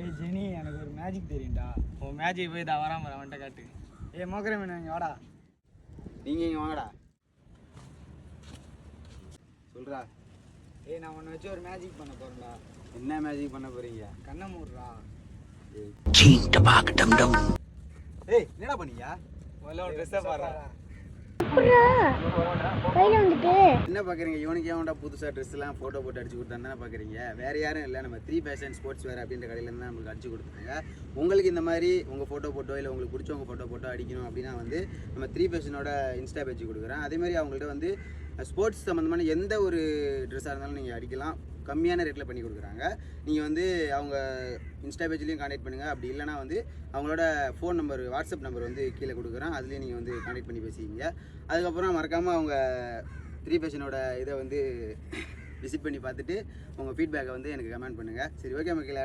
ஏய் ஜெனி, எனக்கு ஒரு மேஜிக் தெரியும்டா. உன் மேஜிக் போய் தான் வராம அவன்கிட்ட காட்டு. ஏய் மோக்கர மீன் இங்கே வாடா. நீங்கள் இங்கே வாங்கடா. சொல்கிறா. ஏய் நான் உன்னை வச்சு ஒரு மேஜிக் பண்ண போகிறேன்டா. என்ன மேஜிக் பண்ண போகிறீங்க? கண்ணை மூடுறா. ஏய் என்னடா பண்ணீங்க? முதல்ல ஒரு ட்ரெஸ்ஸை பாடுறா. என்ன பார்க்குறீங்க? இவனுக்கு ஏன்டா புதுசாக ட்ரெஸ்லாம் ஃபோட்டோ போட்டு அடிச்சு கொடுத்தான்னு தானே பார்க்குறீங்க. வேறு யாரும் இல்லை, நம்ம 3 ஃபேஷன் ஸ்போர்ட்ஸ் வேர் அப்படின்ற கடையிலேருந்து தான் நம்மளுக்கு அடிச்சு கொடுத்தாங்க. உங்களுக்கு இந்த மாதிரி உங்கள் ஃபோட்டோ போட்டோ இல்லை உங்களுக்கு பிடிச்சவங்க ஃபோட்டோ போட்டோ அடிக்கணும் அப்படின்னா வந்து நம்ம 3 ஃபேஷனோட இன்ஸ்டா பேஜ் கொடுக்குறேன். அதேமாதிரி அவங்கள்ட்ட வந்து ஸ்போர்ட்ஸ் சம்மந்தமான எந்த ஒரு ட்ரெஸ்ஸாக இருந்தாலும் நீங்கள் அடிக்கலாம். கம்மியான ரேட்டில் பண்ணி கொடுக்குறாங்க. நீங்கள் வந்து அவங்க இன்ஸ்டா பேஜ்லேயும் கான்டாக்ட் பண்ணுங்கள். அப்படி இல்லைனா வந்து அவங்களோட ஃபோன் நம்பர், வாட்ஸ்அப் நம்பர் வந்து கீழே கொடுக்குறேன். அதுலேயும் நீங்கள் வந்து கான்டாக்ட் பண்ணி பேசிக்கிங்க. அதுக்கப்புறம் மறக்காமல் அவங்க 3 ஃபேஷனோட இதை வந்து விசிட் பண்ணி பார்த்துட்டு உங்கள் ஃபீட்பேக்கை வந்து எனக்கு கமெண்ட் பண்ணுங்கள். சரி, ஓகே மக்களே.